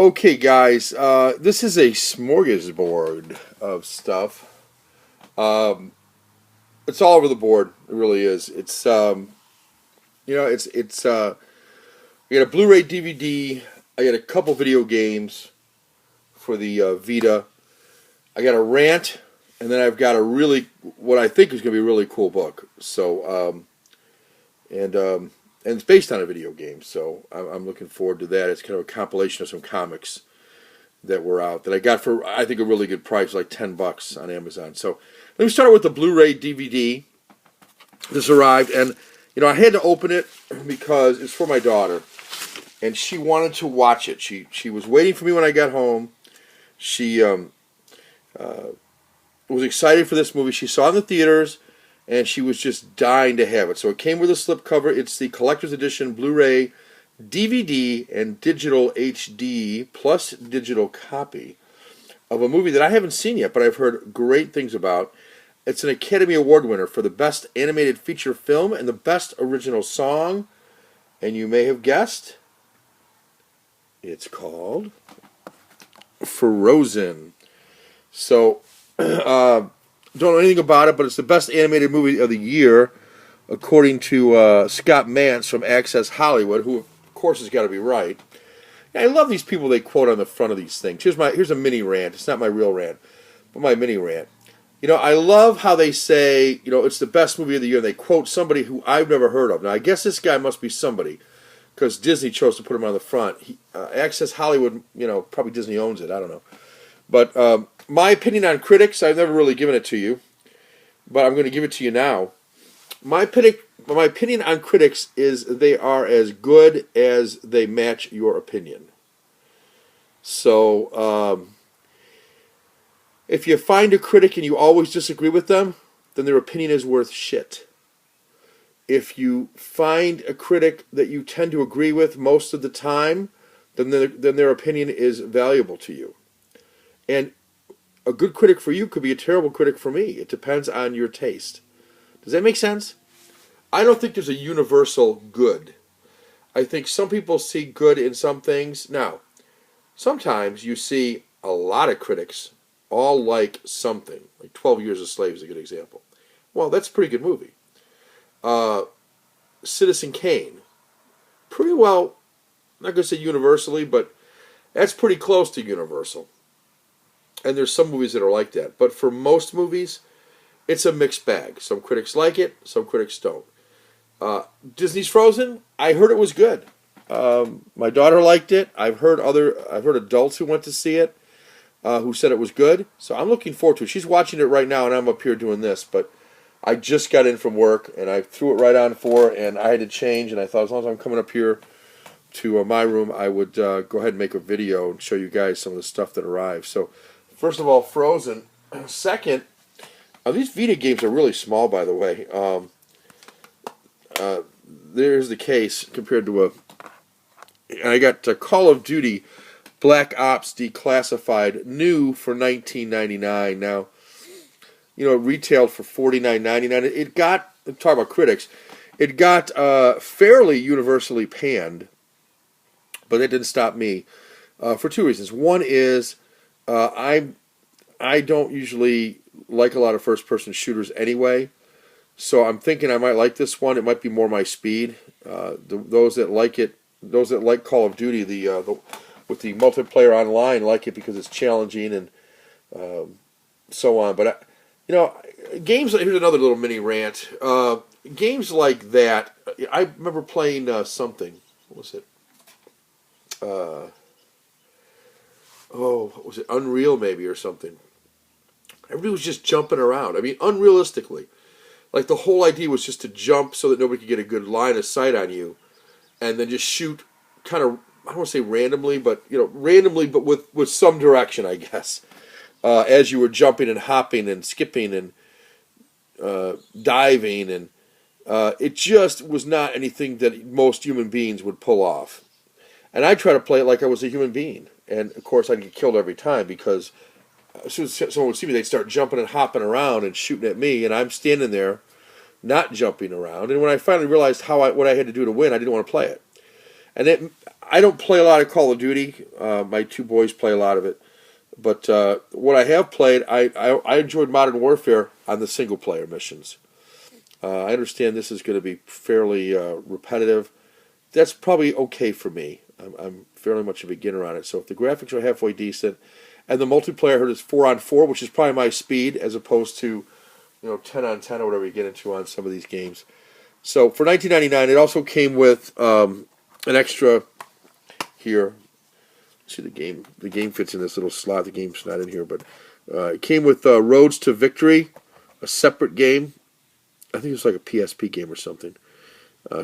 Okay, guys, this is a smorgasbord of stuff. Um, it's all over the board. It really is. It's I got a Blu-ray DVD. I got a couple video games for the Vita. I got a Rant, and then I've got what I think is going to be a really cool book. And it's based on a video game, so I'm looking forward to that. It's kind of a compilation of some comics that were out that I got for, I think, a really good price, like $10 on Amazon. So let me start with the Blu-ray DVD. This arrived, and I had to open it because it's for my daughter, and she wanted to watch it. She was waiting for me when I got home. She was excited for this movie. She saw it in the theaters, and she was just dying to have it. So it came with a slipcover. It's the collector's edition Blu-ray, DVD, and digital HD plus digital copy of a movie that I haven't seen yet, but I've heard great things about. It's an Academy Award winner for the Best Animated Feature Film and the Best Original Song. And you may have guessed, it's called Frozen. So, don't know anything about it, but it's the best animated movie of the year, according to Scott Mantz from Access Hollywood, who, of course, has got to be right. I love these people they quote on the front of these things. Here's a mini rant. It's not my real rant, but my mini rant. I love how they say, it's the best movie of the year, and they quote somebody who I've never heard of. Now, I guess this guy must be somebody, because Disney chose to put him on the front. Access Hollywood, probably Disney owns it. I don't know. But my opinion on critics, I've never really given it to you, but I'm going to give it to you now. My opinion on critics is they are as good as they match your opinion. So, if you find a critic and you always disagree with them, then their opinion is worth shit. If you find a critic that you tend to agree with most of the time, then their opinion is valuable to you. And a good critic for you could be a terrible critic for me. It depends on your taste. Does that make sense? I don't think there's a universal good. I think some people see good in some things. Now, sometimes you see a lot of critics all like something. Like 12 Years a Slave is a good example. Well, that's a pretty good movie. Citizen Kane. Pretty well, I'm not going to say universally, but that's pretty close to universal. And there's some movies that are like that. But for most movies, it's a mixed bag. Some critics like it, some critics don't. Disney's Frozen, I heard it was good. My daughter liked it. I've heard adults who went to see it who said it was good. So I'm looking forward to it. She's watching it right now, and I'm up here doing this. But I just got in from work, and I threw it right on for her, and I had to change. And I thought as long as I'm coming up here to my room, I would go ahead and make a video and show you guys some of the stuff that arrived. So, first of all, Frozen. Second, these Vita games are really small, by the way. There's the case compared to I got Call of Duty Black Ops Declassified, new for $19.99. Now, it retailed for $49.99. It got, talk about critics, it got fairly universally panned, but that didn't stop me for two reasons. One is I don't usually like a lot of first-person shooters anyway, so I'm thinking I might like this one. It might be more my speed. Those that like it, those that like Call of Duty, with the multiplayer online, like it because it's challenging and so on. But games. Here's another little mini rant. Games like that. I remember playing something. What was it? What was it? Unreal maybe or something. Everybody was just jumping around. I mean, unrealistically. Like the whole idea was just to jump so that nobody could get a good line of sight on you, and then just shoot kind of, I don't want to say randomly, but with some direction, I guess, as you were jumping and hopping and skipping and diving, and it just was not anything that most human beings would pull off. And I try to play it like I was a human being, and of course I'd get killed every time because as soon as someone would see me, they'd start jumping and hopping around and shooting at me, and I'm standing there, not jumping around. And when I finally realized what I had to do to win, I didn't want to play it. I don't play a lot of Call of Duty. My two boys play a lot of it. But what I have played, I enjoyed Modern Warfare on the single-player missions. I understand this is going to be fairly repetitive. That's probably okay for me. I'm fairly much a beginner on it. So if the graphics are halfway decent, and the multiplayer I heard is 4-on-4, which is probably my speed, as opposed to 10-on-10 or whatever you get into on some of these games. So for $19.99, it also came with an extra here. See, the game fits in this little slot. The game's not in here, but it came with Roads to Victory, a separate game. I think it's like a PSP game or something.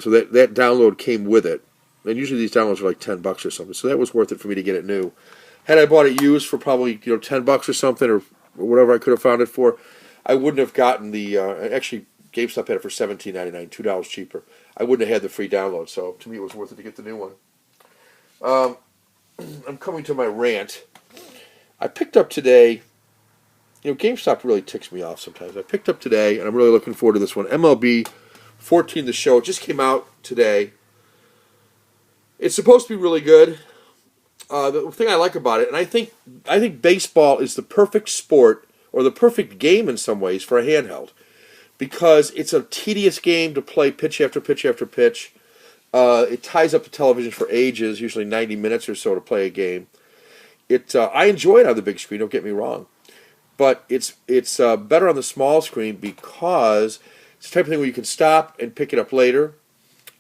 So that download came with it. And usually these downloads are like $10 or something. So that was worth it for me to get it new. Had I bought it used for probably $10 or something, or whatever I could have found it for, I wouldn't have gotten the. Actually, GameStop had it for $17.99, $2 cheaper. I wouldn't have had the free download. So to me, it was worth it to get the new one. I'm coming to my rant. I picked up today. GameStop really ticks me off sometimes. I picked up today, and I'm really looking forward to this one. MLB 14, the show. It just came out today. It's supposed to be really good. The thing I like about it, and I think baseball is the perfect sport, or the perfect game in some ways, for a handheld. Because it's a tedious game to play pitch after pitch after pitch. It ties up the television for ages, usually 90 minutes or so to play a game. I enjoy it on the big screen, don't get me wrong. But it's better on the small screen because it's the type of thing where you can stop and pick it up later,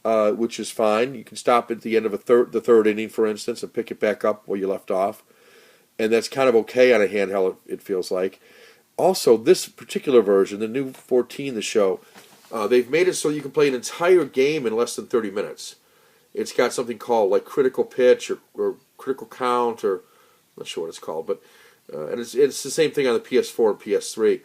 which is fine. You can stop at the end of the third inning, for instance, and pick it back up where you left off. And that's kind of okay on a handheld, it feels like. Also, this particular version, the new 14, the show, they've made it so you can play an entire game in less than 30 minutes. It's got something called like critical pitch or critical count, or I'm not sure what it's called, but and it's the same thing on the PS4 and PS3.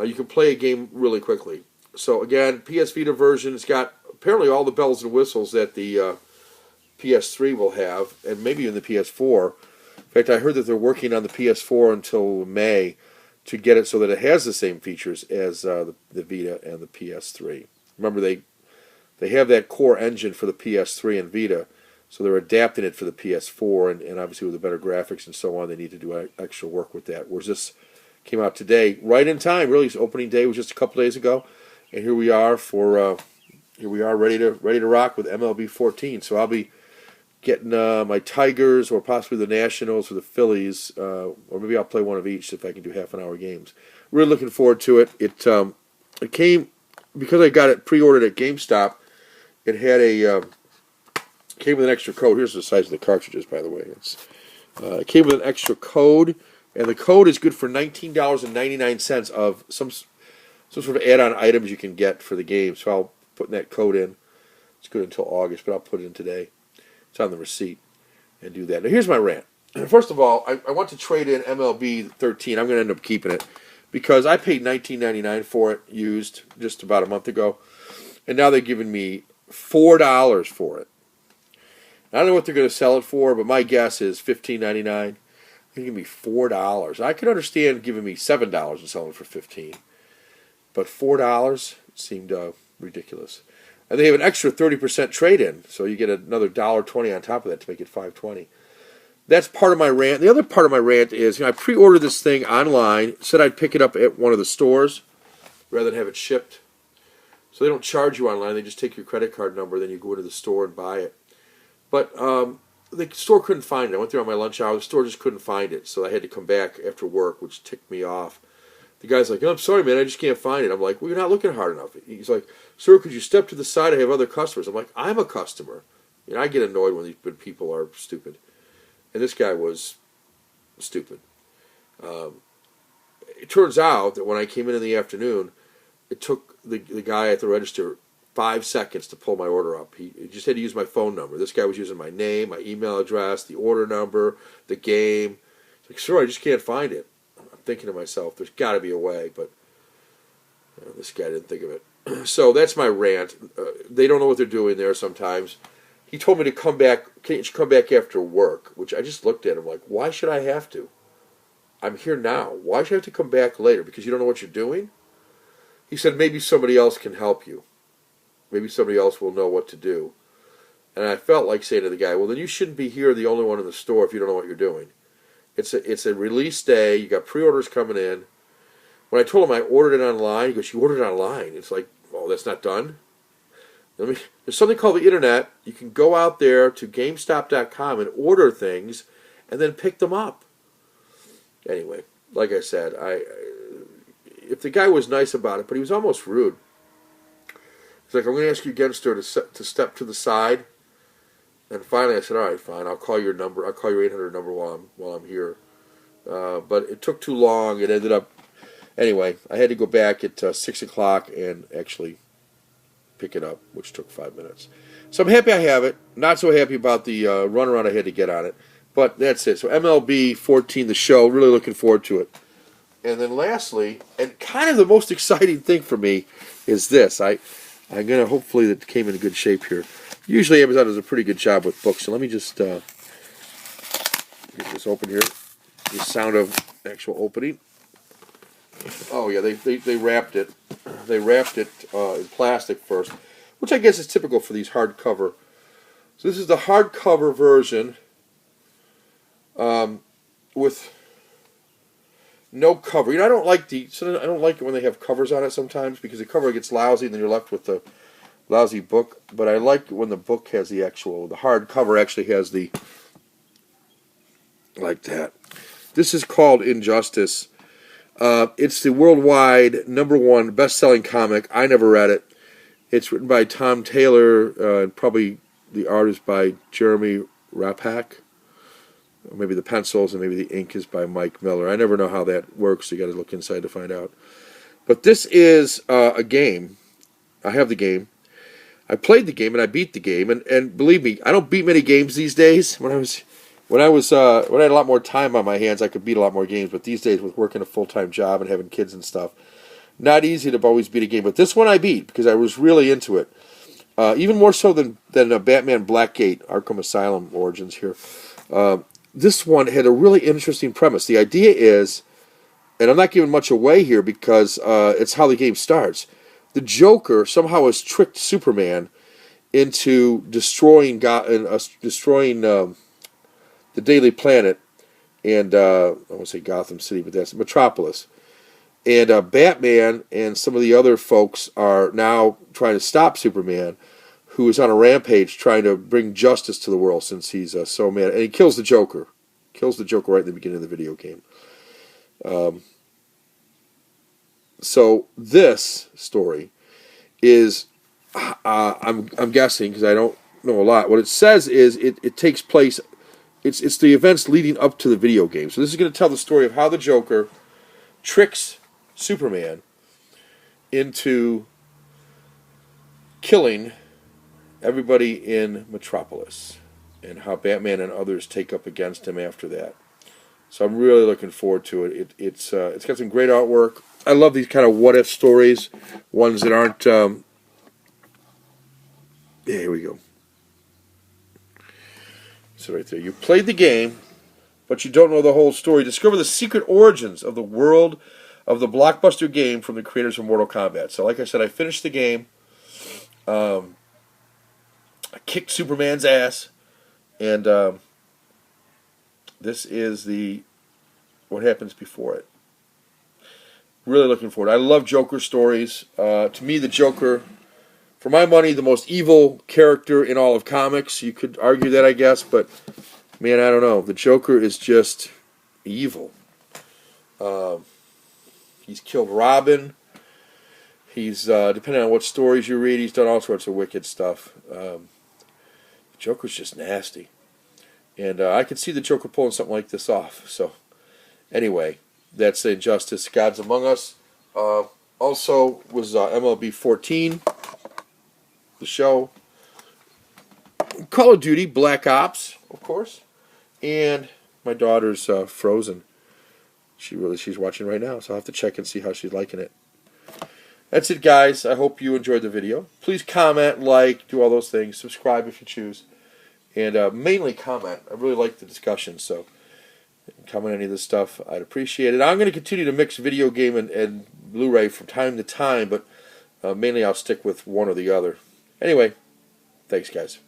You can play a game really quickly. So again, PS Vita version, it's got apparently all the bells and whistles that the PS3 will have, and maybe even the PS4. In fact, I heard that they're working on the PS4 until May to get it so that it has the same features as the Vita and the PS3. Remember, they have that core engine for the PS3 and Vita, so they're adapting it for the PS4, and obviously with the better graphics and so on, they need to do extra work with that. Whereas this came out today, right in time. Really, opening day was just a couple days ago, and here we are ready to rock with MLB 14. So I'll be getting my Tigers, or possibly the Nationals or the Phillies, or maybe I'll play one of each if I can do half-an-hour games. Really looking forward to it. It came, because I got it pre-ordered at GameStop. It had came with an extra code. Here's the size of the cartridges, by the way. It came with an extra code, and the code is good for $19.99 of some sort of add-on items you can get for the game. So I'll put in that code in. It's good until August, but I'll put it in today. It's on the receipt, and do that. Now here's my rant. First of all, I want to trade in MLB 13. I'm going to end up keeping it because I paid $19.99 for it used just about a month ago, and now they're giving me $4 for it. I don't know what they're going to sell it for, but my guess is $15.99. They're giving me $4. I could understand giving me $7 and selling it for $15, but $4 seemed ridiculous. And they have an extra 30% trade-in, so you get another $1.20 on top of that to make it $5.20. That's part of my rant. The other part of my rant is, I pre-ordered this thing online, said I'd pick it up at one of the stores rather than have it shipped. So they don't charge you online, they just take your credit card number, then you go into the store and buy it. But the store couldn't find it. I went there on my lunch hour, the store just couldn't find it, so I had to come back after work, which ticked me off. The guy's like, "Oh, I'm sorry, man, I just can't find it." I'm like, "Well, you're not looking hard enough." He's like, "Sir, could you step to the side? I have other customers." I'm like, "I'm a customer." I get annoyed when people are stupid. And this guy was stupid. It turns out that when I came in the afternoon, it took the guy at the register 5 seconds to pull my order up. He just had to use my phone number. This guy was using my name, my email address, the order number, the game. He's like, "Sir, I just can't find it." Thinking to myself, there's got to be a way, but this guy didn't think of it. So that's my rant. They don't know what they're doing there sometimes. He told me to come back. Can't you come back after work? Which I just looked at him like, why should I have to? I'm here now. Why should I have to come back later? Because you don't know what you're doing? He said maybe somebody else can help you. Maybe somebody else will know what to do. And I felt like saying to the guy, well, then you shouldn't be here, the only one in the store, if you don't know what you're doing. It's a release day. You got pre-orders coming in. When I told him I ordered it online, he goes, you ordered it online? It's like, oh, that's not done? There's something called the internet. You can go out there to GameStop.com and order things and then pick them up. Anyway, like I said, if the guy was nice about it, but he was almost rude. He's like, I'm going to ask you again, sir, to step to the side. And finally I said, all right, fine, I'll call your number. I'll call your 800 number while I'm here. But it took too long. It ended up, anyway, I had to go back at 6 o'clock and actually pick it up, which took 5 minutes. So I'm happy I have it. Not so happy about the runaround I had to get on it. But that's it. So MLB 14, the show, really looking forward to it. And then lastly, and kind of the most exciting thing for me is this. I'm going to, hopefully that came in good shape here. Usually Amazon does a pretty good job with books. So let me just get this open here. The sound of actual opening. Oh yeah, they wrapped it. They wrapped it in plastic first, which I guess is typical for these hardcover. So this is the hardcover version with no cover. You know, I don't like it when they have covers on it sometimes because the cover gets lousy and then you're left with the lousy book. But I like it when the book has the hard cover actually has the, like that. This is called Injustice. It's the worldwide #1 best-selling comic. I never read it. It's written by Tom Taylor, and probably the art is by Jeremy Rapak. Or maybe the pencils and maybe the ink is by Mike Miller. I never know how that works, so you got to look inside to find out. But this is a game. I have the game. I played the game and I beat the game. And believe me, I don't beat many games these days. When I had a lot more time on my hands, I could beat a lot more games. But these days, with working a full-time job and having kids and stuff, not easy to always beat a game. But this one I beat because I was really into it. Even more so than Batman Blackgate, Arkham Asylum Origins here. This one had a really interesting premise. The idea is, and I'm not giving much away here because it's how the game starts. The Joker somehow has tricked Superman into destroying the Daily Planet and I won't say Gotham City, but that's Metropolis. And Batman and some of the other folks are now trying to stop Superman, who is on a rampage trying to bring justice to the world since he's so mad. And he kills the Joker. Kills the Joker right in the beginning of the video game. So this story is, I'm guessing, because I don't know a lot, what it says is it takes place, it's the events leading up to the video game. So this is going to tell the story of how the Joker tricks Superman into killing everybody in Metropolis, and how Batman and others take up against him after that. So I'm really looking forward to it. It's got some great artwork. I love these kind of what-if stories, ones that aren't... yeah, here we go. So right there. You played the game, but you don't know the whole story. Discover the secret origins of the world of the blockbuster game from the creators of Mortal Kombat. So like I said, I finished the game. I kicked Superman's ass. And this is what happens before it. Really looking forward. I love Joker stories. To me, the Joker, for my money, the most evil character in all of comics. You could argue that, I guess, but man, I don't know. The Joker is just evil. He's killed Robin. He's, depending on what stories you read, he's done all sorts of wicked stuff. Joker's just nasty. And I could see the Joker pulling something like this off. So, anyway, that's Injustice, Gods Among Us. Also was MLB 14, the show. Call of Duty, Black Ops, of course. And my daughter's Frozen. She's watching right now, so I'll have to check and see how she's liking it. That's it, guys. I hope you enjoyed the video. Please comment, like, do all those things. Subscribe if you choose. And mainly comment. I really like the discussion, so comment any of this stuff. I'd appreciate it. I'm going to continue to mix video game and Blu-ray from time to time, but mainly I'll stick with one or the other. Anyway, thanks, guys.